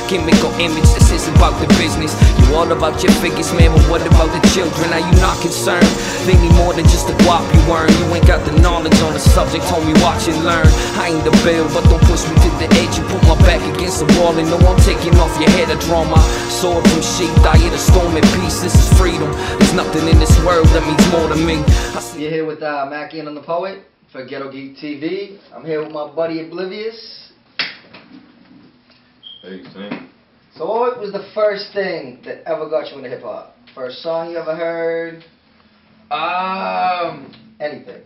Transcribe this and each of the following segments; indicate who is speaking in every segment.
Speaker 1: Gimmick or image, this isn't about the business. You all about your figures, man, but what about the children? Are you not concerned? They need more than just the guap you earn. You ain't got the knowledge on the subject, homie, watch and learn. I ain't the bill, but don't push me to the edge. You put my back against the wall and know I'm taking off your head. I draw my sword from sheep, I hear the storm in peace. This is freedom. There's nothing in this world that means more to me.
Speaker 2: You're here with Mackie and the Poet for Ghetto Geek TV. I'm here with my buddy Oblivious.
Speaker 3: Hey, Sam.
Speaker 2: So what was the first thing that ever got you into hip hop? First song you ever heard? Anything?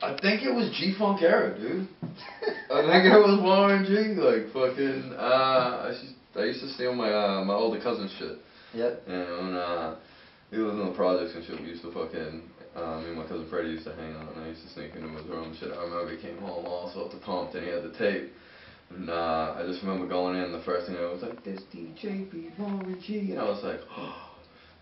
Speaker 3: I think it was G-Funk era, dude. I think it was Lauryn G. Like fucking. I used to steal my my older cousin's shit.
Speaker 2: Yep.
Speaker 3: And he was in the projects and shit. We used to fucking. Me and my cousin Freddie used to hang out, and I used to sneak into his room and shit. I remember he came home all sorts of pumped, and he had the tape. And I just remember going in, the first thing I was like, this DJ be Lauryn G, and I was like, oh.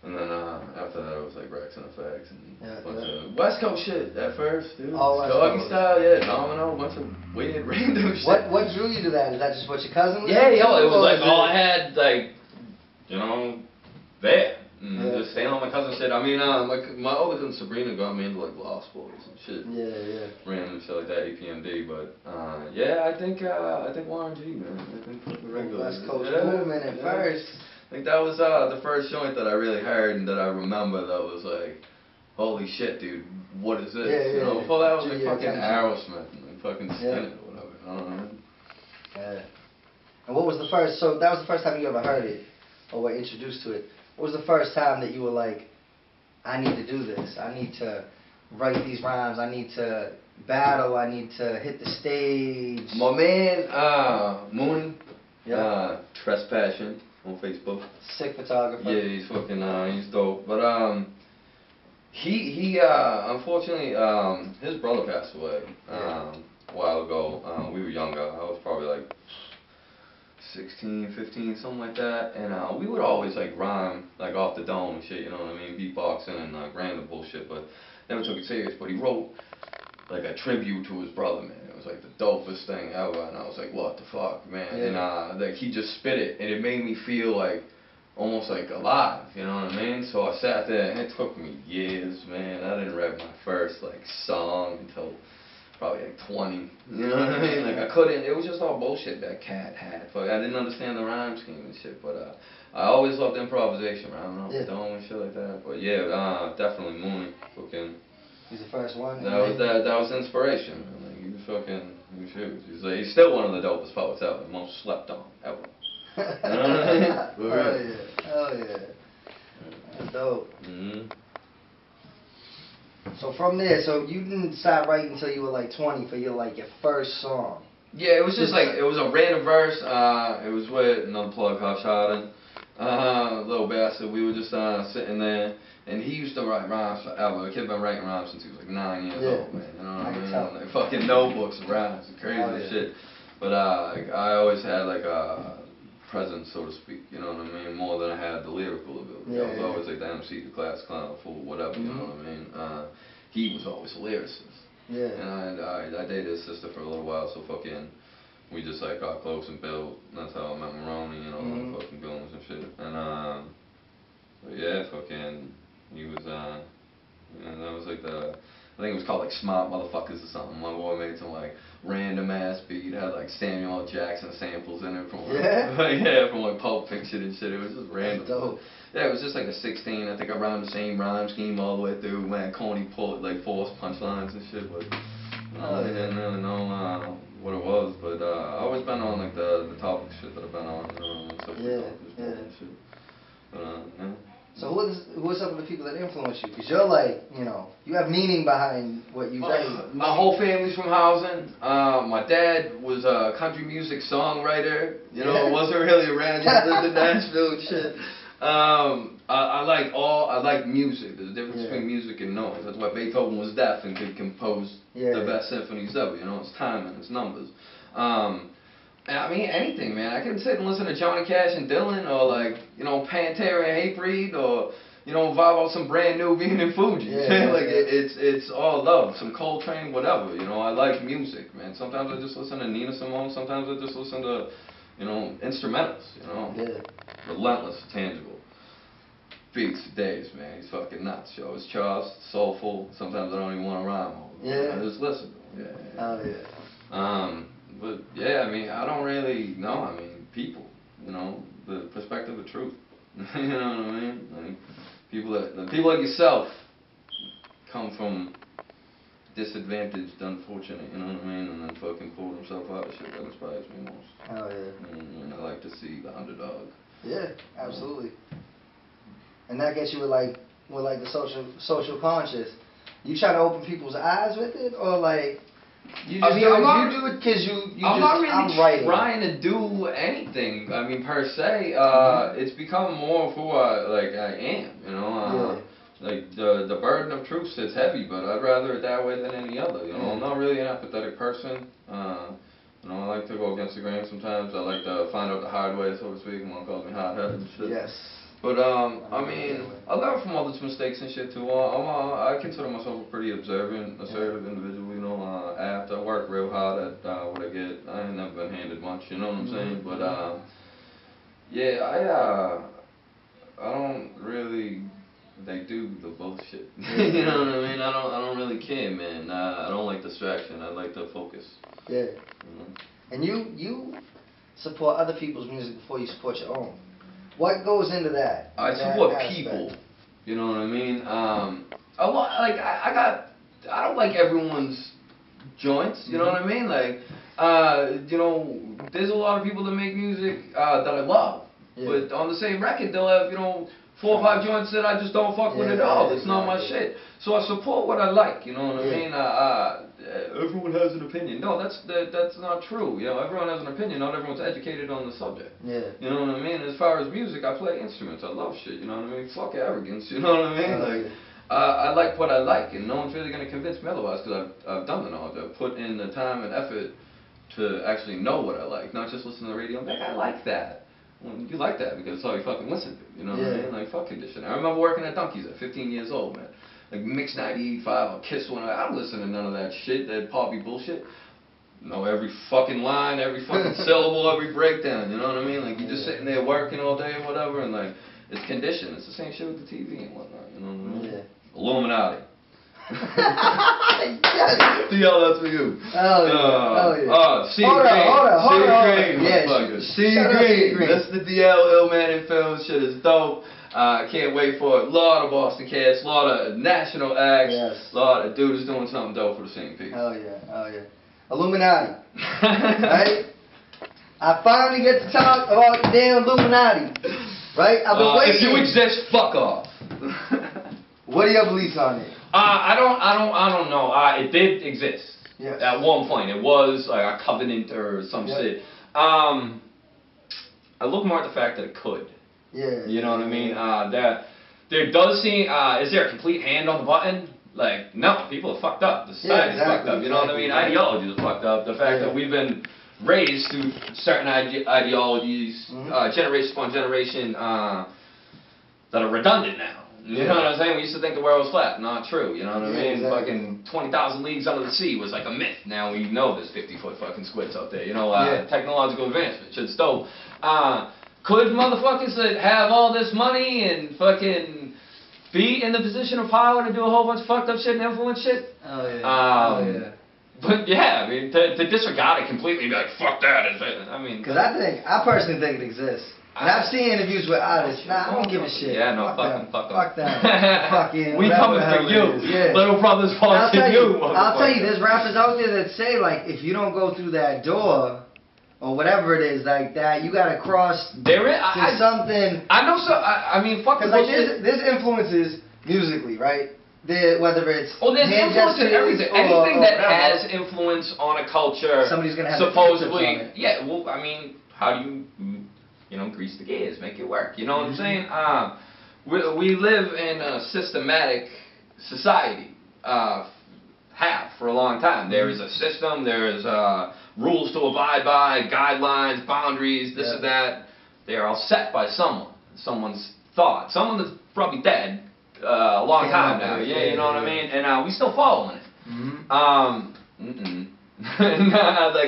Speaker 3: And then after that, it was like Rex and Effects and a bunch of West Coast shit at first, dude. Doggy Style, yeah, Domino, a bunch of weird random shit.
Speaker 2: What drew you to that? Is that just what your cousin was?
Speaker 3: Yeah, yo, it was like all I had, like, you know, there. Just staying on my cousin's shit. I mean, my older cousin Sabrina got me into like Lost Boys and shit.
Speaker 2: Yeah.
Speaker 3: Random shit like that, APMD. But yeah, I think Lauryn G, man. I think the regular
Speaker 2: West Coast movement at first.
Speaker 3: I think that was the first joint that I really heard and that I remember that was like, holy shit, dude, what is this? You know, before that was like fucking Aerosmith and like fucking Skin or whatever. I don't know.
Speaker 2: Yeah. And what was the first? So that was the first time you ever heard it, or were introduced to it. What was the first time that you were like, I need to do this, I need to write these rhymes, I need to battle, I need to hit the stage?
Speaker 3: My man, Mooney, Trespassing on Facebook.
Speaker 2: Sick photographer.
Speaker 3: Yeah, he's fucking, he's dope. But, he unfortunately, his brother passed away, a while ago. We were younger. I was probably like 16, 15, something like that, and we would always like rhyme like off the dome and shit, you know what I mean, beatboxing and like random bullshit, but never took it serious. But he wrote like a tribute to his brother, man. It was like the dopest thing ever, and I was like, what the fuck, man? And like he just spit it, and it made me feel like almost like alive, you know what I mean? So I sat there, and it took me years, man. I didn't write my first like song until probably like 20, you know what I mean? Like I couldn't, it was just all bullshit that cat had. Like, I didn't understand the rhyme scheme and shit, but I always loved improvisation, rhyming off the dome and shit like that. But yeah, definitely Mooney, fucking.
Speaker 2: He's the first one.
Speaker 3: That was inspiration. Like, he was fucking, he's still one of the dopest poets ever, most slept on ever. You know what I mean?
Speaker 2: Hell yeah. That's dope. So from there, so you didn't start writing until you were like 20 for your first song.
Speaker 3: Yeah, it was just like, it was a random verse. It was with another plug, Hush Harden, little bastard. We were just sitting there, and he used to write rhymes forever. The kid been writing rhymes since he was like 9 years old, man. You know what I mean? Like fucking notebooks of rhymes, crazy shit. But I always had like a presence, so to speak. You know what I mean? More than I had the lyrical ability. I was always like the MC, the class clown, fool, whatever. You know what I mean? He was always a lyricist.
Speaker 2: Yeah.
Speaker 3: And I dated his sister for a little while, so fucking, we just like got close and built. That's how I met Maroney and all the fucking villains and shit. And but yeah, fucking, he was and that was like I think it was called like Smart Motherfuckers or something. My boy made some like random ass beat, had like Samuel L. Jackson samples in it from like, from like Pulp Fiction and shit. It was just random.
Speaker 2: Dope.
Speaker 3: Yeah, it was just like a 16. I think I rhymed the same rhyme scheme all the way through. Man, corny like forced punchlines and shit, but I didn't really know what it was. But I always been on like the topic shit that I've been on. You know, shit. But,
Speaker 2: So who are some of the people that influence you? Because you're like, you know, you have meaning behind what you say.
Speaker 3: My whole family's from housing. My dad was a country music songwriter. You know, wasn't really around. He lived in Nashville and shit. I like music. There's a difference between music and noise. That's why Beethoven was deaf and could compose the best symphonies ever. You know, it's time and it's numbers. I mean, anything, man. I can sit and listen to Johnny Cash and Dylan, or like, you know, Pantera and Hatebreed, or, you know, vibe out some brand new being in Fuji. It's all love. Some Coltrane, whatever. You know, I like music, man. Sometimes I just listen to Nina Simone. Sometimes I just listen to you know, instrumentals, you know, relentless, tangible. Beats for days, man. He's fucking nuts, yo. His chops, soulful. Sometimes I don't even want to rhyme over it. I just listen to him.
Speaker 2: Oh yeah.
Speaker 3: But yeah, I mean, I don't really know. I mean, people, you know, the perspective of truth. You know what I mean? Like people like yourself come from disadvantaged, unfortunate, you know what I mean, and then fucking pull themselves out of shit. That inspires me most.
Speaker 2: Oh yeah.
Speaker 3: And I like to see the underdog.
Speaker 2: Yeah, absolutely. And that gets you with the social conscious. You try to open people's eyes with it, or like you just do it because
Speaker 3: I'm not really
Speaker 2: writing.
Speaker 3: trying to do anything. I mean, per se, it's become more of who I am. You know, like the burden of truth sits heavy, but I'd rather it that way than any other. You know, I'm not really an apathetic person. You know, I like to go against the grain sometimes. I like to find out the hard way, so to speak. One calls me hot-headed and shit.
Speaker 2: Yes.
Speaker 3: But I mean, I learn from others' mistakes and shit too. I consider myself a pretty observant, assertive individual. You know, I work real hard at what I get. I ain't never been handed much. You know what I'm saying? But yeah, I don't really do the bullshit. You know what I mean? I don't really care, man. I don't like distraction. I like to focus.
Speaker 2: Yeah.
Speaker 3: You know?
Speaker 2: And you support other people's music before you support your own. What goes into that?
Speaker 3: I support people. You know what I mean? A lot, like I don't like everyone's joints. You know what I mean? Like, you know, there's a lot of people that make music that I love, but on the same record they'll have, you know, 4 or 5 joints that I just don't fuck with at all. It's not my shit. So I support what I like. You know what I mean? Everyone has an opinion. No, that's not true. You know, everyone has an opinion. Not everyone's educated on the subject.
Speaker 2: Yeah.
Speaker 3: You know what I mean? As far as music, I play instruments. I love shit. You know what I mean? Fuck arrogance. You know what I mean? Like, I like what I like, and no one's really gonna convince me otherwise because I've done the knowledge. I've put in the time and effort to actually know what I like, not just listen to the radio and be like, I like that. Well, you like that because it's all you fucking listen to. You know what I mean? Like, fuck conditioning. I remember working at Dunkies at 15 years old, man. Like Mix 95 or Kiss One. I don't listen to none of that shit, that poppy bullshit. Know every fucking line, every fucking syllable, every breakdown. You know what I mean? Like, you're just sitting there working all day or whatever, and like, it's conditioned. It's the same shit with the TV and whatnot. You know what I mean? Yeah. Illuminati.
Speaker 2: Yes.
Speaker 3: That's for you.
Speaker 2: Oh yeah.
Speaker 3: C Green.
Speaker 2: Yeah,
Speaker 3: C Green. That's the DL Illmatic film. Shit is dope. Can't wait for it. A lot of Boston cats, a lot of national acts, a lot of dudes doing something dope for the same piece.
Speaker 2: Oh yeah. Illuminati. Right? I finally get to talk about the damn Illuminati. Right? I've been waiting.
Speaker 3: If you exist, fuck off.
Speaker 2: What are your beliefs on it?
Speaker 3: I don't know. It did exist.
Speaker 2: Yes.
Speaker 3: At one point, it was like a covenant or some shit. I look more at the fact that it could.
Speaker 2: Yeah.
Speaker 3: You know what I mean? There does seem. Is there a complete hand on the button? Like, no, people are fucked up. The society's fucked up. You know what I mean? Ideologies are fucked up. The fact that we've been raised through certain ideologies, generation upon generation, that are redundant now. You know what I'm saying? We used to think the world was flat. Not true. You know what I mean? Fucking 20,000 leagues under the sea was like a myth. Now we know there's 50-foot fucking squids out there. You know, technological advancement. Shit's dope. Could motherfuckers that have all this money and fucking be in the position of power to do a whole bunch of fucked up shit and influence shit?
Speaker 2: Oh yeah.
Speaker 3: But yeah, I mean, to disregard it completely and be like, fuck that. I mean,
Speaker 2: because I personally think it exists. And I've seen interviews with artists. Nah, I don't give a shit.
Speaker 3: Yeah, no,
Speaker 2: fuck them. Fucking.
Speaker 3: We coming for you. Little brothers falling to you.
Speaker 2: I'll tell you, there's rappers out there that say like, if you don't go through that door, or whatever it is like that, you gotta cross something.
Speaker 3: I know so. I mean, fuck.
Speaker 2: Because like there's influences musically, right? Whether it's
Speaker 3: there's influence in everything. Anything that has influence on a culture,
Speaker 2: somebody's gonna have
Speaker 3: supposedly.
Speaker 2: On it.
Speaker 3: Yeah. Well, I mean, how do you know, grease the gears, make it work? You know what I'm saying? We live in a systematic society. Have for a long time. There is a system. There is rules to abide by, guidelines, boundaries, this and that. They are all set by someone's thought, someone that's probably dead a long time now. Yeah, you know what I mean. And we still following it. Like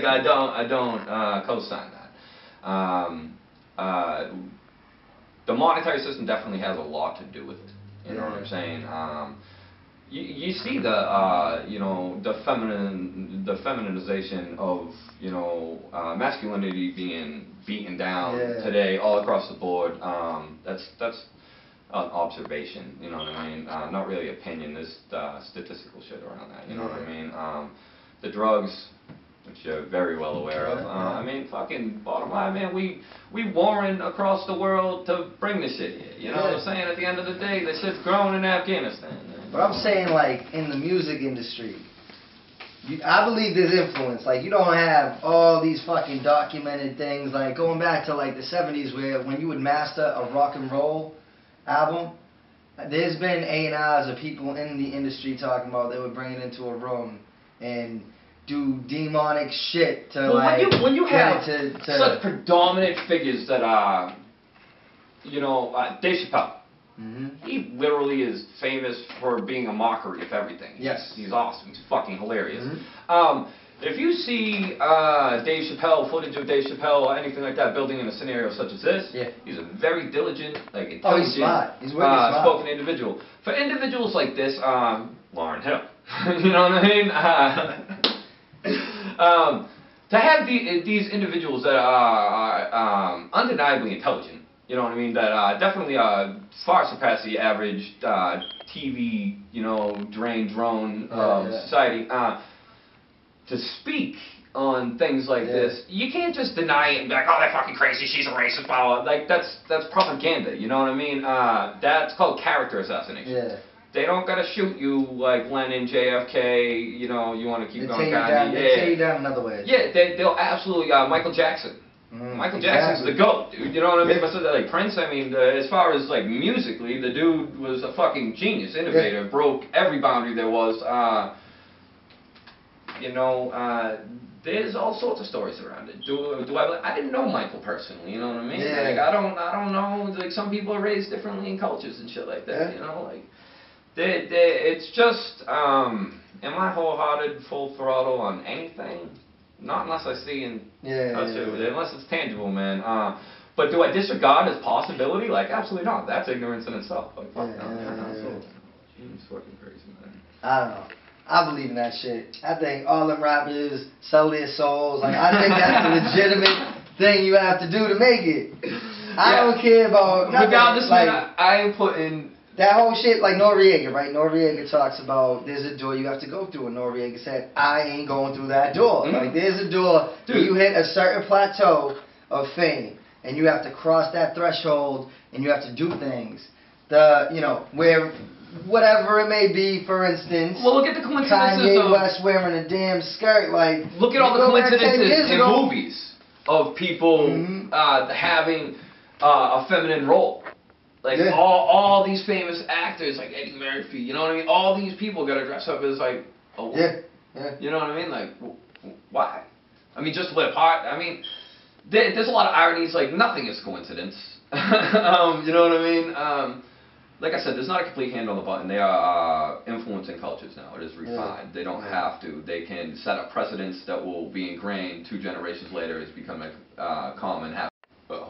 Speaker 3: I don't co-sign that.
Speaker 4: The monetary system definitely has a lot to do with it. You know what I'm saying? You see the you know, the feminization of, you know, masculinity being beaten down today all across the board. That's an observation. You know what I mean? Not really opinion. There's statistical shit around that. You know what I mean? The drugs, which you're very well aware of. I mean, fucking bottom line, man, we warring across the world to bring this shit here. You know what I'm saying? At the end of the day, this shit's grown in Afghanistan.
Speaker 2: But I'm saying, like, in the music industry, I believe there's influence. Like, you don't have all these fucking documented things, like, going back to, like, the 70s, where when you would master a rock and roll album, there's been A&Rs of people in the industry talking about they would bring it into a room and do demonic shit to,
Speaker 4: when you have
Speaker 2: to
Speaker 4: such predominant figures that are, you know, Dave Chappelle. He literally is famous for being a mockery of everything.
Speaker 2: Yes.
Speaker 4: He's awesome. He's fucking hilarious. If you see Dave Chappelle, footage of Dave Chappelle or anything like that, building in a scenario such as this, he's a very diligent, like, intelligent,
Speaker 2: he's smart. He's really smart.
Speaker 4: spoken individual. For individuals like this, Lauryn Hill, you know what I mean? To have these individuals that are undeniably intelligent, you know what I mean, that definitely far surpass the average TV, you know, drone society, to speak on things like this, you can't just deny it and be like, oh, they're fucking crazy, she's a racist, blah, blah. Like, that's propaganda, you know what I mean? That's called character assassination. They don't gotta shoot you like Lenin, JFK, you know, you want to keep going.
Speaker 2: They tear you down another way.
Speaker 4: Yeah, they'll absolutely, Michael Jackson. Michael Jackson's the GOAT, dude, you know what I mean? But so like Prince, I mean, as far as like musically, the dude was a fucking genius, innovator, broke every boundary there was. You know, there's all sorts of stories around it. I didn't know Michael personally, you know what I mean? Like, I don't know, like, some people are raised differently in cultures and shit like that, you know, like, it's just, am I wholehearted, full throttle on anything? Not unless I see and touch it, unless it's tangible, man. But do I disregard as possibility? Like, absolutely not. That's ignorance in itself. Like, fuck no, man. It's fucking crazy, man.
Speaker 2: I don't know. I believe in that shit. I think all them rappers sell their souls. Like, I think that's a legitimate thing you have to do to make it. I don't care about nothing.
Speaker 4: Regardless,
Speaker 2: like,
Speaker 4: man, I am putting
Speaker 2: that whole shit, like Noriega, right? Noriega talks about there's a door you have to go through, and Noriega said, I ain't going through that door. Like, there's a door where you hit a certain plateau of fame, and you have to cross that threshold, and you have to do things. You know, where whatever it may be, for instance.
Speaker 4: Well, look at the coincidences
Speaker 2: Kanye West wearing a damn skirt, like.
Speaker 4: Look at all the coincidences in movies of people having a feminine role. Like, all these famous actors, like Eddie Murphy, you know what I mean? All these people got to dress up as, like, a woman. You know what I mean? Like, why? I mean, just to live hard. I mean, there's a lot of ironies. Like, nothing is coincidence. You know what I mean? Like I said, there's not a complete hand on the button. They are influencing cultures now. It is refined. They don't have to. They can set up precedents that will be ingrained 2 generations later. It's become a common habit.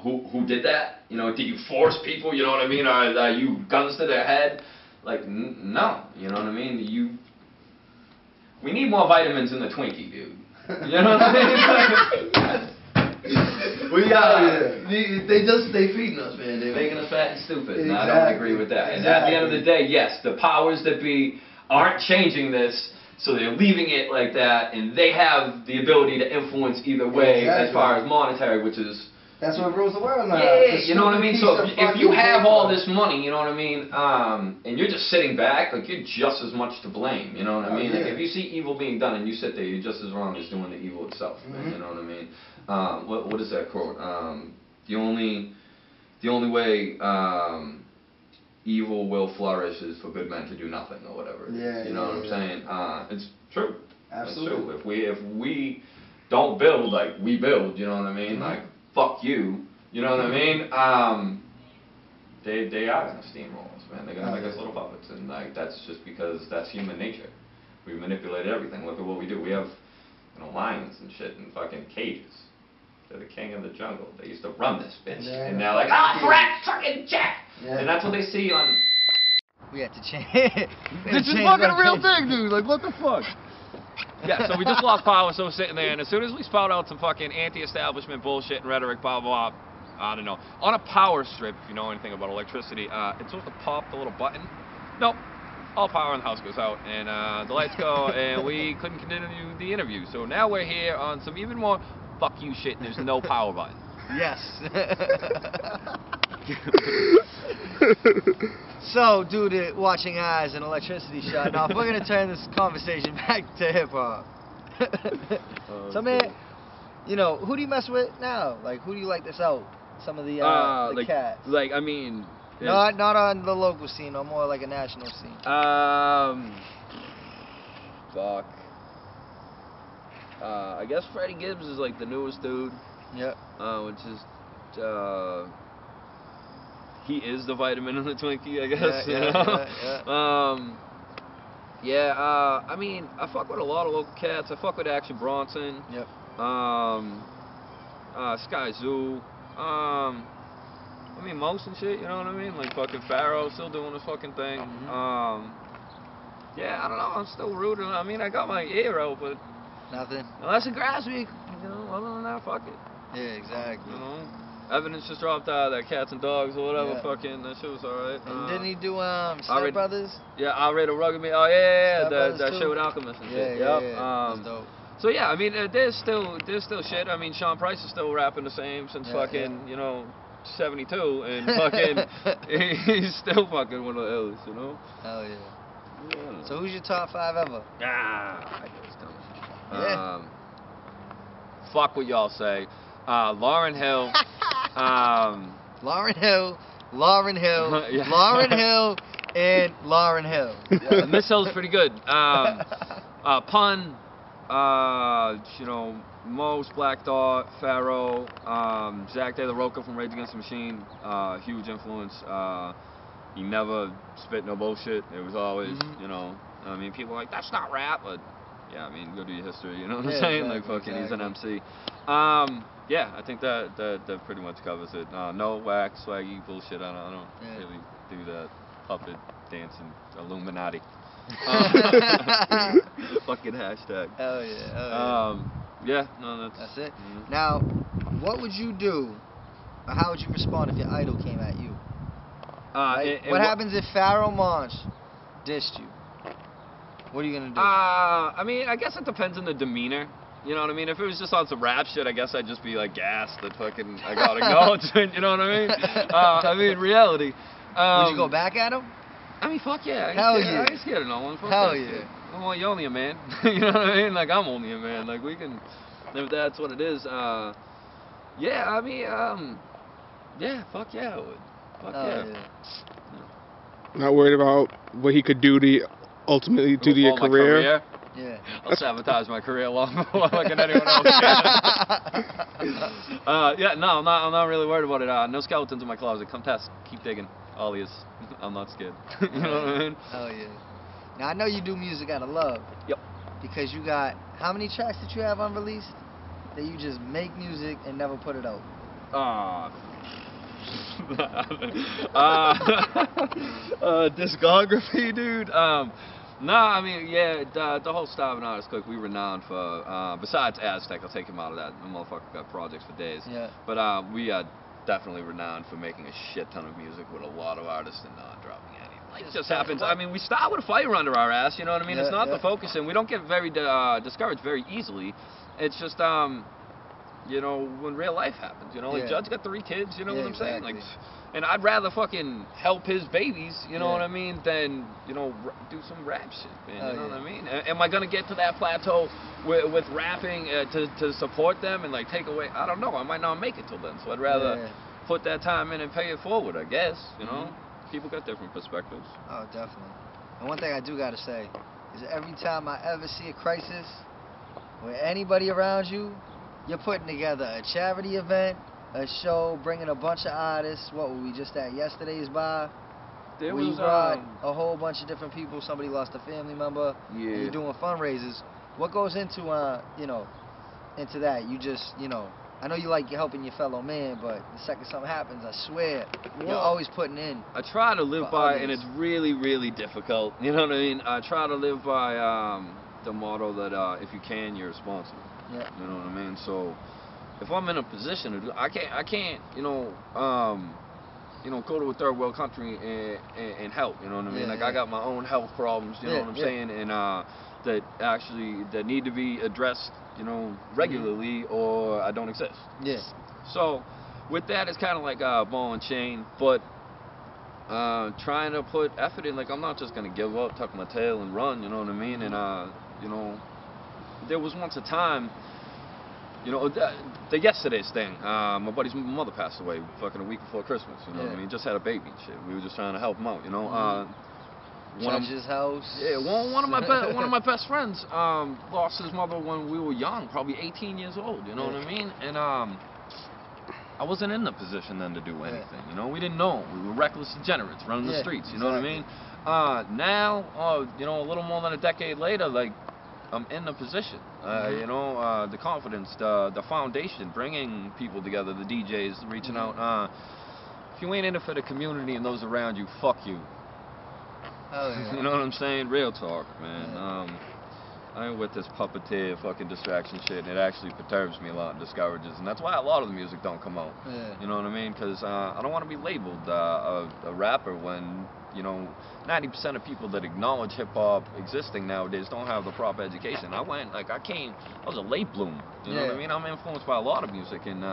Speaker 4: Who did that? You know, did you force people? You know what I mean? Are you guns to their head? Like, no. You know what I mean? We need more vitamins in the Twinkie, dude. You know what I mean? They feeding us, man. They're making us fat and stupid. And I don't agree with that. And at the end of the day, yes, the powers that be aren't changing this, so they're leaving it like that, and they have the ability to influence either way as far as monetary, which is...
Speaker 2: That's what rules the world now.
Speaker 4: Yeah, you know what I mean? So if you have all this money, you know what I mean, and you're just sitting back, like, you're just as much to blame, you know what I mean? Like, if you see evil being done and you sit there, you're just as wrong as doing the evil itself, you know what I mean? What is that quote? The only way evil will flourish is for good men to do nothing, or whatever it is. You know what I'm saying? It's true.
Speaker 2: Absolutely.
Speaker 4: It's true. If we don't build like we build, you know what I mean? Like, fuck you, you know what I mean? They are gonna steamroll us, man. They're gonna make us little puppets, and like, that's just because that's human nature. We manipulate everything. Look at what we do. We have, you know, lions and shit in fucking cages. they're the king of the jungle. They used to run this bitch.
Speaker 2: Yeah,
Speaker 4: and they're like, rat fucking jack!
Speaker 2: Yeah.
Speaker 4: And that's what they see on...
Speaker 2: We had to change.
Speaker 4: This is fucking a real thing, dude. Like, what the fuck? Yeah, so we just lost power, so we're sitting there, and as soon as we spout out some fucking anti-establishment bullshit and rhetoric, blah, blah, blah, I don't know. On a power strip, if you know anything about electricity, it's supposed to pop the little button. Nope. All power in the house goes out, and the lights go, and we couldn't continue the interview. So now we're here on some even more fuck you shit, and there's no power button.
Speaker 2: Yes. So, due to watching eyes and electricity shot, now if we're gonna turn this conversation back to hip hop. So man, you know, who do you mess with now? Like, who do you like that's out? Some of the
Speaker 4: like,
Speaker 2: cats.
Speaker 4: Like, I mean,
Speaker 2: not on the local scene, or more like a national scene.
Speaker 4: Fuck. I guess Freddie Gibbs is like the newest dude.
Speaker 2: Yep.
Speaker 4: Which is, he is the vitamin in the Twinkie, I guess. Yeah. I mean, I fuck with a lot of local cats. I fuck with Action Bronson.
Speaker 2: Yep.
Speaker 4: Sky Zoo. I mean, most and shit, you know what I mean? Like fucking Pharaoh, still doing his fucking thing. Yeah, I don't know, I'm still rooting. I mean, I got my ear out, but
Speaker 2: nothing.
Speaker 4: Unless it's grass week, you know, other than that, fuck it.
Speaker 2: Yeah, exactly.
Speaker 4: You know? Evidence just dropped that Cats and Dogs or whatever, fucking, that shit was alright.
Speaker 2: And didn't he do Step Brothers?
Speaker 4: Yeah, I read a Rugged Me. Oh, yeah, that
Speaker 2: too?
Speaker 4: shit with Alchemist and shit.
Speaker 2: Yeah. That's dope.
Speaker 4: So yeah, I mean, there's still shit. I mean, Sean Price is still rapping the same since fucking, you know, 72, and fucking, he's still fucking one of the ills, you know?
Speaker 2: Hell yeah. So who's your top 5 ever?
Speaker 4: I know it's coming. Fuck what y'all say. Lauryn Hill.
Speaker 2: Lauryn Hill,
Speaker 4: Yeah.
Speaker 2: Lauryn Hill, and Lauryn Hill.
Speaker 4: Yeah, Miss Hill's pretty good. Pun, you know, Mose, Black Thought, Pharaoh, Zach De La Rocha from Rage Against the Machine, huge influence. He never spit no bullshit. It was always, you know, I mean, people are like, that's not rap, but yeah, I mean, go do your history, you know what I'm saying? Exactly, like, fucking, he's an MC. Yeah, I think that pretty much covers it. No whack, swaggy bullshit. I don't really do that puppet dancing illuminati. Fucking hashtag.
Speaker 2: Hell yeah.
Speaker 4: Yeah, no,
Speaker 2: that's it. Now, what would you do, or how would you respond if your idol came at you? What happens if Pharaoh Monch dissed you? What are you gonna do?
Speaker 4: I mean, I guess it depends on the demeanor. You know what I mean? If it was just on some rap shit, I guess I'd just be like gassed that fucking I got acknowledgement. You know what I mean? I mean, reality.
Speaker 2: Would you go back at him?
Speaker 4: I mean, fuck yeah.
Speaker 2: Hell yeah.
Speaker 4: I ain't scared of no one. Fuck
Speaker 2: Hell
Speaker 4: that
Speaker 2: yeah.
Speaker 4: shit. Well, you're only a man. You know what I mean? Like, I'm only a man. Like, we can, if that's what it is. Yeah, I mean, yeah, fuck yeah, I would. Fuck yeah.
Speaker 5: Not worried about what he could do to ultimately do to your career.
Speaker 2: Yeah.
Speaker 4: I'll sabotage my career long before fucking anyone else can. Yeah, no, I'm not really worried about it. No skeletons in my closet. Come test. Keep digging. All is. I'm not scared. You know what I mean?
Speaker 2: Hell yeah. Now, I know you do music out of love.
Speaker 4: Yep.
Speaker 2: Because you got, how many tracks that you have unreleased that you just make music and never put it out?
Speaker 4: Discography, dude. Nah, I mean, yeah, the whole Starving Artist Cook, we renowned for, besides Aztec, I'll take him out of that. The motherfucker got projects for days.
Speaker 2: Yeah.
Speaker 4: But we are definitely renowned for making a shit ton of music with a lot of artists and not dropping any. Like, it just happens. I mean, we start with a fire under our ass, you know what I mean? It's not the focus, and we don't get very discouraged very easily. It's just, you know, when real life happens, you know, like Judge got 3 kids, you know what I'm saying? Like, and I'd rather fucking help his babies, you know what I mean, than, you know, do some rap shit, man, you know what I mean? Am I gonna get to that plateau with rapping to support them and like take away? I don't know. I might not make it till then, so I'd rather put that time in and pay it forward, I guess, you know? People got different perspectives.
Speaker 2: Oh, definitely. And one thing I do gotta say is every time I ever see a crisis with anybody around you, you're putting together a charity event, a show, bringing a bunch of artists. What were we just at yesterday's bar? We brought a whole bunch of different people. Somebody lost a family member.
Speaker 4: Yeah.
Speaker 2: And you're doing fundraisers. What goes into, you know, into that? You just, you know, I know you like helping your fellow man, but the second something happens, I swear, you're always putting in.
Speaker 4: I try to live by, and it's really, really difficult. You know what I mean? I try to live by the motto that if you can, you're responsible.
Speaker 2: Yeah.
Speaker 4: You know what I mean? So if I'm in a position to do, I can't, go to a third world country and help. You know what I mean? I got my own health problems. You know what I'm saying? And that need to be addressed, regularly, or I don't exist.
Speaker 2: Yeah.
Speaker 4: So with that, it's kind of like a ball and chain, but trying to put effort in. Like, I'm not just gonna give up, tuck my tail, and run. You know what I mean? And there was once a time. The yesterday's thing. My buddy's mother passed away fucking a week before Christmas. You know what I mean? Just had a baby and shit. We were just trying to help him out.
Speaker 2: Judge's house.
Speaker 4: Yeah, one of my best friends lost his mother when we were young, probably 18 years old. You know what I mean? And I wasn't in the position then to do anything. We didn't know. We were reckless degenerates running the streets. You know what I mean? Now, a little more than a decade later, like, I'm in the position. The confidence, the foundation, bringing people together, the DJs reaching out. If you ain't in it for the community and those around you, fuck you.
Speaker 2: Oh, yeah.
Speaker 4: You know what I'm saying? Real talk, man. I ain't with this puppeteer fucking distraction shit, and it actually perturbs me a lot and discourages, and that's why a lot of the music don't come out.
Speaker 2: Yeah.
Speaker 4: You know what I mean? Because I don't want to be labeled a rapper when 90% of people that acknowledge hip-hop existing nowadays don't have the proper education. I was a late bloomer. You know what I mean? I'm influenced by a lot of music, and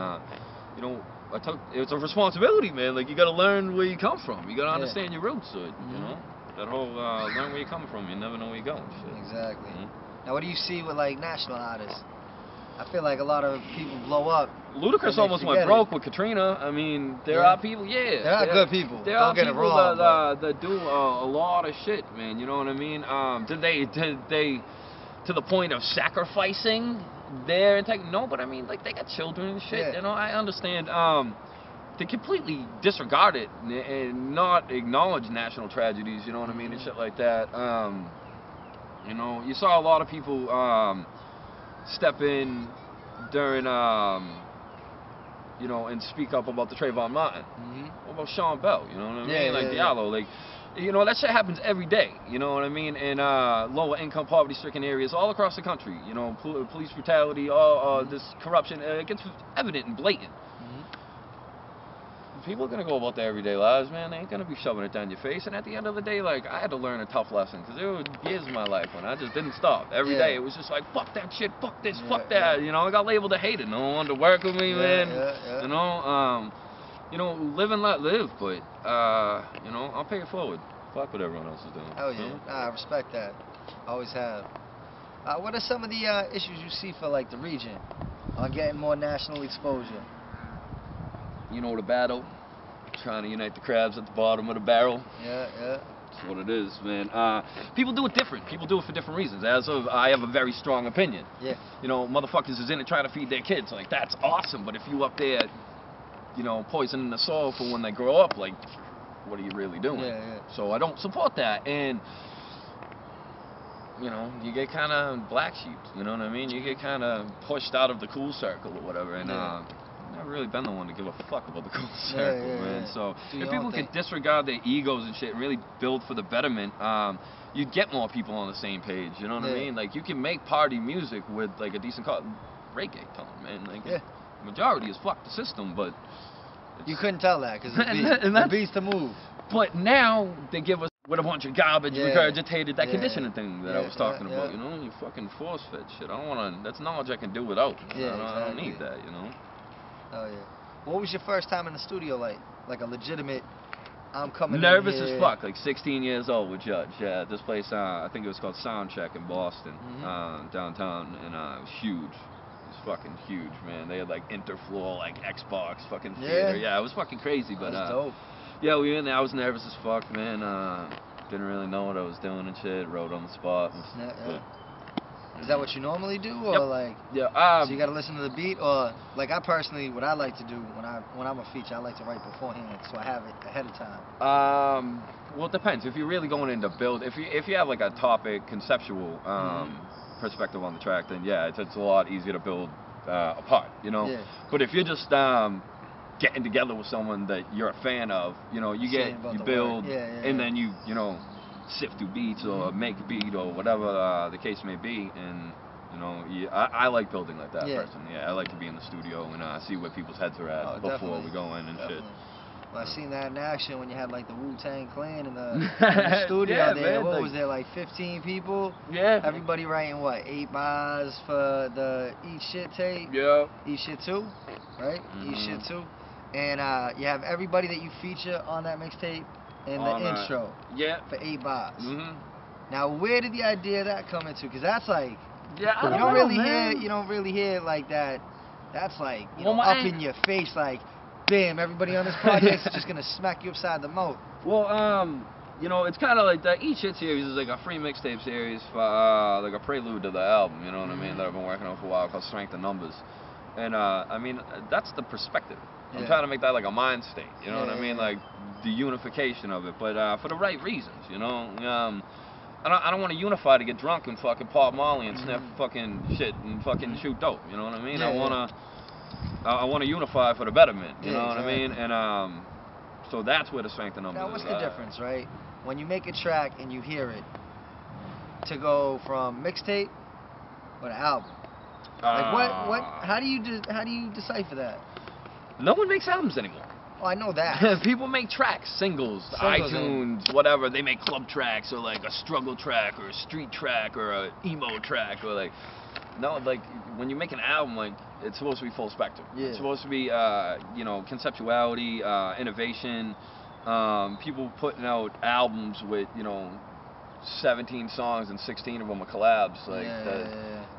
Speaker 4: it's a responsibility, man. Like, you got to learn where you come from. You got to understand your roots. That whole learn where you're coming from. You never know where you're going. Shit.
Speaker 2: Exactly. Now, what do you see with, like, national artists? I feel like a lot of people blow up.
Speaker 4: Ludacris almost went broke with Katrina. I mean, there are people, there
Speaker 2: are good people.
Speaker 4: There are people that do a lot of shit, man. You know what I mean? Did they to the point of sacrificing their integrity? No, but I mean, like, they got children and shit.
Speaker 2: Yeah.
Speaker 4: I understand. They completely disregard it and not acknowledge national tragedies. You know what I mean, and shit like that. You saw a lot of people step in during, and speak up about the Trayvon Martin. What about Sean Bell? You know what I mean? Diallo. Like, that shit happens every day. You know what I mean? In lower income, poverty-stricken areas all across the country. Police brutality, this corruption. It gets evident and blatant. People are going to go about their everyday lives, man. They ain't going to be shoving it down your face. And at the end of the day, like, I had to learn a tough lesson. Because there were years of my life when I just didn't stop. Every day it was just like, fuck that shit, fuck this, fuck that. I got labeled a hater. No one wanted to work with me, man. Live and let live. But, I'll pay it forward. Fuck what everyone else is doing.
Speaker 2: Oh, yeah. I respect that. Always have. What are some of the issues you see for, like, the region on getting more national exposure?
Speaker 4: The battle, trying to unite the crabs at the bottom of the barrel.
Speaker 2: Yeah.
Speaker 4: That's what it is, man. People do it different. People do it for different reasons. I have a very strong opinion.
Speaker 2: Yeah.
Speaker 4: Motherfuckers is in it trying to feed their kids. Like, that's awesome. But if you up there, poisoning the soil for when they grow up, like, what are you really doing?
Speaker 2: Yeah.
Speaker 4: So I don't support that. And, you get kind of black sheep. You know what I mean? You get kind of pushed out of the cool circle or whatever. And, I've never really been the one to give a fuck about the cool circle, man. So if people could disregard their egos and shit and really build for the betterment, you'd get more people on the same page. You know what I mean? Like, you can make party music with, like, a decent reggaeton, man. Like, the majority is fuck the system, but
Speaker 2: you couldn't tell that because the beat's to move.
Speaker 4: But now they give us with a bunch of garbage, regurgitated, that conditioning thing that I was talking about. You fucking force fed shit. I don't want to. That's knowledge I can do without. I don't need that.
Speaker 2: Oh, yeah. What was your first time in the studio like? Like a legitimate, I'm coming
Speaker 4: Nervous
Speaker 2: in here.
Speaker 4: as fuck, like 16 years old with Judge. Yeah, this place, I think it was called Soundcheck in Boston, downtown, and it was huge. It was fucking huge, man. They had like interfloor, like Xbox fucking theater. Yeah, it was fucking crazy, but
Speaker 2: that's dope.
Speaker 4: Yeah, we were in there. I was nervous as fuck, man. Didn't really know what I was doing and shit. Wrote on the spot.
Speaker 2: Is that what you normally do, or like?
Speaker 4: Yeah.
Speaker 2: So you gotta listen to the beat, or like I personally, what I like to do when I'm a feature, I like to write beforehand, so I have it ahead of time.
Speaker 4: Well, it depends. If you're really going into build, if you have like a topic, conceptual perspective on the track, then yeah, it's a lot easier to build
Speaker 6: apart, you know.
Speaker 2: Yeah.
Speaker 6: But if you're just getting together with someone that you're a fan of, you know, you build, and then you know, sift through beats or make a beat or whatever the case may be, and you know, I like building like that person. Yeah, I like to be in the studio and see where people's heads are at before we go in and shit.
Speaker 2: Well, I seen that in action when you had like the Wu-Tang Clan in the studio there. What was there, like 15 people?
Speaker 6: Yeah.
Speaker 2: Everybody writing what, 8 bars for the Eat Shit tape?
Speaker 6: Yeah.
Speaker 2: Eat Shit 2, right? Eat Shit 2. And you have everybody that you feature on that mixtape in the intro.
Speaker 6: Yeah.
Speaker 2: For 8 bars. Now, where did the idea of that come into? Because that's like,
Speaker 6: you
Speaker 2: don't really hear like that. That's like, you know, up in your face, like, bam, everybody on this project is just gonna smack you upside the mouth.
Speaker 6: Well, you know, it's kind of like the Eat Shit series is like a free mixtape series for like a prelude to the album, you know what I mean, that I've been working on for a while, called Strength in Numbers. And I mean, that's the perspective. I'm trying to make that like a mind state, you know what I mean, like the unification of it, but for the right reasons, you know. I don't want to unify to get drunk and fucking pop Molly and sniff fucking shit and fucking shoot dope, you know what I mean? I want to unify for the betterment, you know what I mean? And so that's where the Strength in Numbers is.
Speaker 2: Now, what's the difference, right? When you make a track and you hear it, to go from mixtape or the album? Like how do you decipher that?
Speaker 6: No one makes albums anymore.
Speaker 2: Oh, I know that.
Speaker 6: People make tracks, singles, iTunes, whatever. They make club tracks or like a struggle track or a street track or a emo track or like. No, like when you make an album, like it's supposed to be full spectrum.
Speaker 2: Yeah.
Speaker 6: It's supposed to be, you know, conceptuality, innovation. People putting out albums with, you know, 17 songs and 16 of them are collabs. Like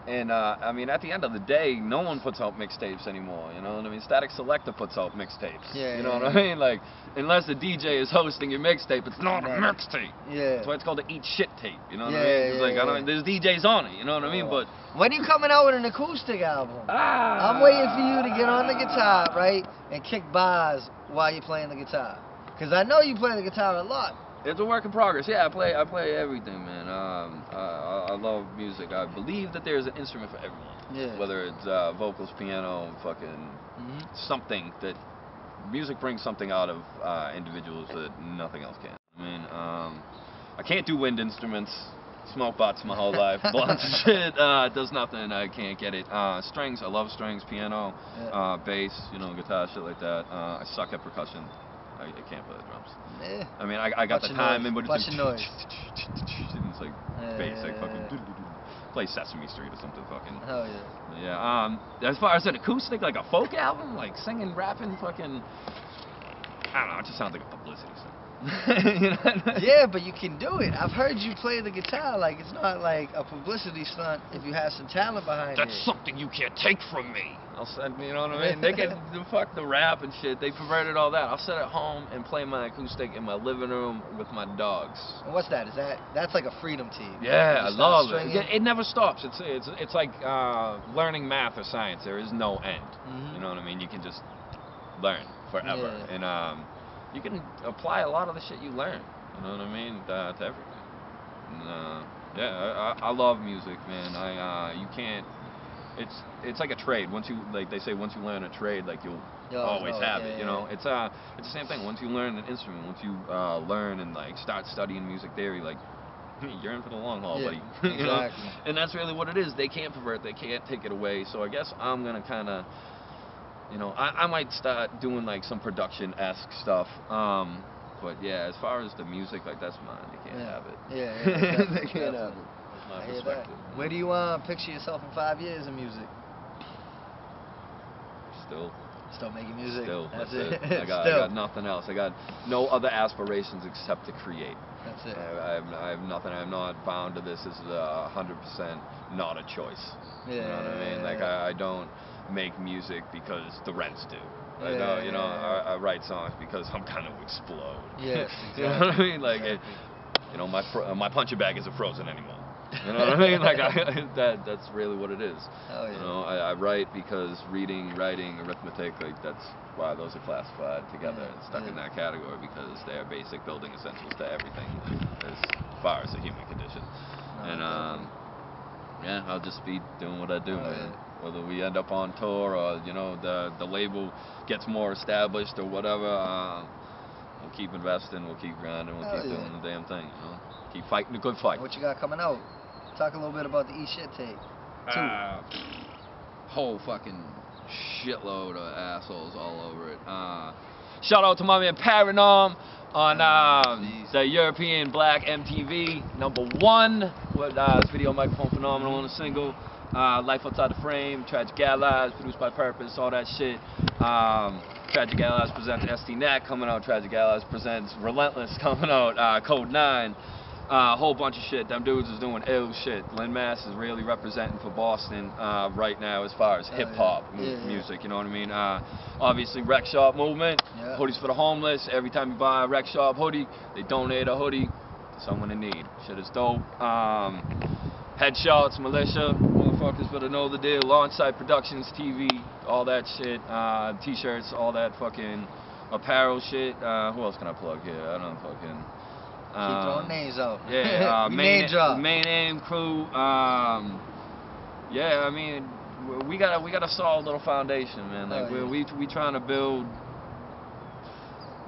Speaker 6: And I mean, at the end of the day, no one puts out mixtapes anymore. You know what I mean? Static Selector puts out mixtapes. You know what I mean? Like, unless the DJ is hosting your mixtape, it's not a mixtape. That's why it's called the Eat Shit tape. You know what I mean? It's like there's DJs on it. You know what I mean? But
Speaker 2: when are you coming out with an acoustic album? I'm waiting for you to get on the guitar, right, and kick bars while you're playing the guitar. Because I know you play the guitar a lot.
Speaker 6: It's a work in progress. Yeah, I play everything, man. I love music. I believe that there's an instrument for everyone. Whether it's vocals, piano, fucking something that music brings something out of individuals that nothing else can. I mean, I can't do wind instruments. Smoke bots my whole life. Blunts and shit. Does nothing. I can't get it. Strings. I love strings. Piano, bass. You know, guitar, shit like that. I suck at percussion. I can't play the drums. I mean, I got the time in, but it's
Speaker 2: noise.
Speaker 6: It's like basic fucking play Sesame Street or something fucking.
Speaker 2: Hell yeah.
Speaker 6: Yeah. As far as an acoustic, like a folk album, like singing, rapping, fucking. I don't know. It just sounds like a publicity song. You know? Yeah,
Speaker 2: but you can do it. I've heard you play the guitar. Like, it's not like a publicity stunt if you have some talent behind it.
Speaker 6: That's something you can't take from me. I'll sit, you know what I mean? They can fuck the rap and shit. They perverted all that. I'll sit at home and play my acoustic in my living room with my dogs.
Speaker 2: And what's that? That's like a freedom team.
Speaker 6: Yeah, I love it. It never stops. It's like learning math or science. There is no end. You know what I mean? You can just learn forever. And you can apply a lot of the shit you learn, you know what I mean, to everything. And, I love music, man. You can't. It's like a trade. Once you they say once you learn a trade, like you'll always have it. You know, it's the same thing. Once you learn an instrument, once you learn and like start studying music theory, like you're in for the long haul, buddy. You know? And that's really what it is. They can't pervert. They can't take it away. So I guess I'm gonna kind of. You know, I might start doing like some production-esque stuff, but yeah, as far as the music, like that's mine. They can't have it.
Speaker 2: They can't have it.
Speaker 6: That's my perspective.
Speaker 2: Where do you picture yourself in 5 years in music? Still making music.
Speaker 6: That's it. I got nothing else. I got no other aspirations except to create.
Speaker 2: That's it.
Speaker 6: I have nothing. I'm not bound to this. This is 100% not a choice. You know what I mean? Like I don't make music because the Reds do. I write songs because I'm kind of explode.
Speaker 2: Yes, exactly.
Speaker 6: You know what I mean? Like, you know, my punching bag isn't frozen anymore. You know what I mean? Like that's really what it is.
Speaker 2: Oh, yeah.
Speaker 6: You know, I write because reading, writing, arithmetic, like that's why those are classified together and stuck in that category because they are basic building essentials to everything as far as the human condition. And I'll just be doing what I do, man. Whether we end up on tour or, you know, the label gets more established or whatever, we'll keep investing, we'll keep grinding, we'll keep doing the damn thing, you know? Keep fighting the good fight.
Speaker 2: What you got coming out? Talk a little bit about the Eat Shit tape.
Speaker 6: Whole fucking shitload of assholes all over it. Shout out to my man Paranorm on the European Black MTV #1 with his video Microphone Phenomenal on a single. Life Outside the Frame, Tragic Allies, produced by Purpose, all that shit. Tragic Allies presents STNet coming out. Tragic Allies presents Relentless coming out. Code 9. A whole bunch of shit. Them dudes is doing ill shit. Lin Mass is really representing for Boston right now as far as hip-hop music, you know what I mean? Obviously, Rec Shop movement, hoodies for the homeless. Every time you buy a Rec Shop hoodie, they donate a hoodie to someone in need. Shit is dope. Headshots, Militia, motherfuckers better know the deal. Launchside Productions, TV, all that shit. T-shirts, all that fucking apparel shit. Who else can I plug here? I don't fucking...
Speaker 2: Keep throwing names out.
Speaker 6: Yeah,
Speaker 2: name drop.
Speaker 6: Main Aim crew. Yeah, I mean, we got a solid little foundation, man. Like we trying to build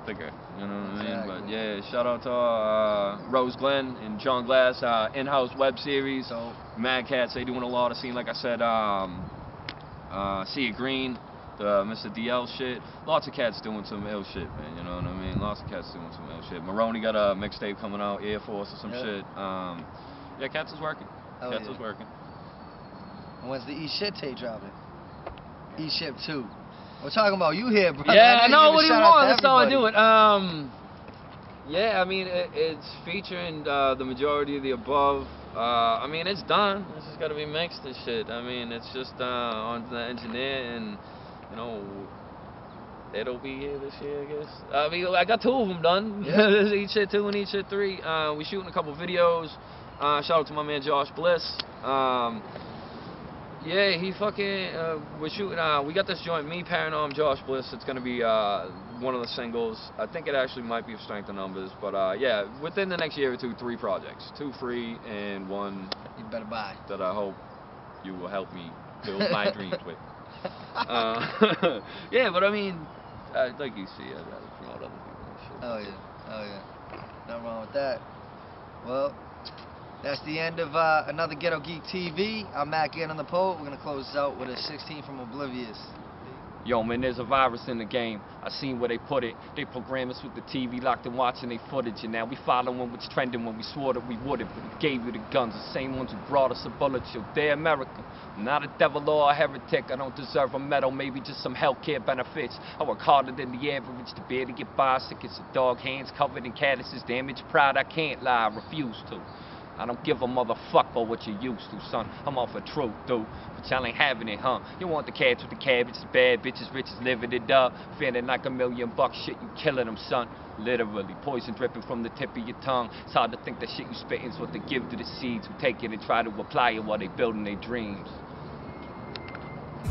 Speaker 6: bigger. You know what I mean? But yeah, shout out to Rose Glenn and John Glass in-house web series. Mad Cats, they doing a lot of scene. Like I said, Sea Green. Mr. DL shit. Lots of cats doing some ill shit, man. You know what I mean? Lots of cats doing some ill shit. Maroney got a mixtape coming out, Air Force or some shit. Yeah, Cats is working. Cats is working.
Speaker 2: And when's the Eat Shit tape dropping? Eat Shit 2. We're talking about you here, bro.
Speaker 6: Yeah, I know what he wants. That's how I do it. Yeah, I mean, it's featuring the majority of the above. I mean, it's done. It's just got to be mixed and shit. I mean, it's just on the engineer and... You know, it'll be here this year, I guess. I mean, I got 2 of them done. There's Eat Shit 2 and Eat Shit 3. We shooting a couple videos. Shout out to my man Josh Bliss. Yeah, he fucking, we're shooting, we got this joint, me, Paranorm, Josh Bliss. It's going to be one of the singles. I think it actually might be of Strength of Numbers. But yeah, within the next year or 2, 3 projects. 2 free and 1
Speaker 2: you better buy.
Speaker 6: That I hope you will help me build my dreams with. Yeah, but I mean, like you see, I'd rather promote other people and shit.
Speaker 2: Oh yeah, nothing wrong with that. Well, that's the end of another Ghetto Geek TV. I'm Matt Gann on the pole. We're gonna close this out with a 16 from Oblivious.
Speaker 1: Yo, man, there's a virus in the game. I seen where they put it. They program us with the TV locked and watching they footage. And now we following what's trending when we swore that we wouldn't. But we gave you the guns, the same ones who brought us a bullet. Yo, they're American. I'm not a devil or a heretic. I don't deserve a medal, maybe just some healthcare benefits. I work harder than the average to barely get by. Sick as a dog, hands covered in calluses. Damaged pride, I can't lie, I refuse to. I don't give a motherfucker what you used to, son. I'm off a truth, dude. But y'all ain't having it, huh? You want the cats with the cabbage, the bad bitches, riches living it up. Feeling like $1 million bucks, shit, you killing them, son. Literally, poison dripping from the tip of your tongue. It's hard to think that shit you spitting is what they give to the seeds who take it and try to apply it while they building their dreams.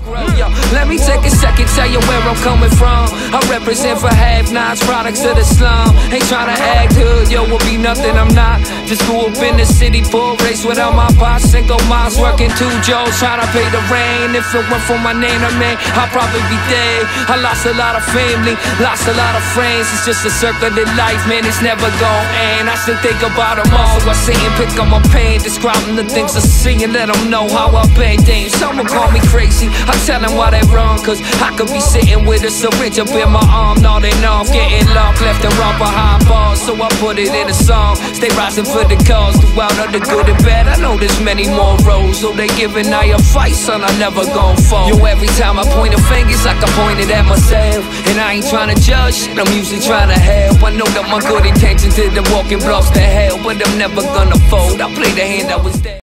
Speaker 1: Yo, let me take a second, tell you where I'm coming from. I represent for have-nots, products of the slum. Ain't tryna act hood, yo, will be nothing I'm not. Just grew up in the city, full race without my boss. Single moms working 2 jobs, tryna pay the rain. If it weren't for my name, I'd probably be dead. I lost a lot of family, lost a lot of friends. It's just a circle of life, man, it's never gon' end. I still think about them all, so I sit and pick up my pain. Describing the things I see and let them know how I've been. Damn, someone call me crazy, I tell them why they wrong, cause I could be sitting with a syringe up in my arm, nodding off, getting locked, left and wrong behind bars. So I put it in a song, stay rising for the cause, throughout all the good and bad. I know there's many more roads, so they giving I a fight, son, I never gon' fall. Yo, every time I point a finger, it's like I pointed at myself. And I ain't trying to judge shit, I'm usually trying to help. I know that my good intentions did the walking blocks to hell, but I'm never gonna fold. I play the hand I was dead.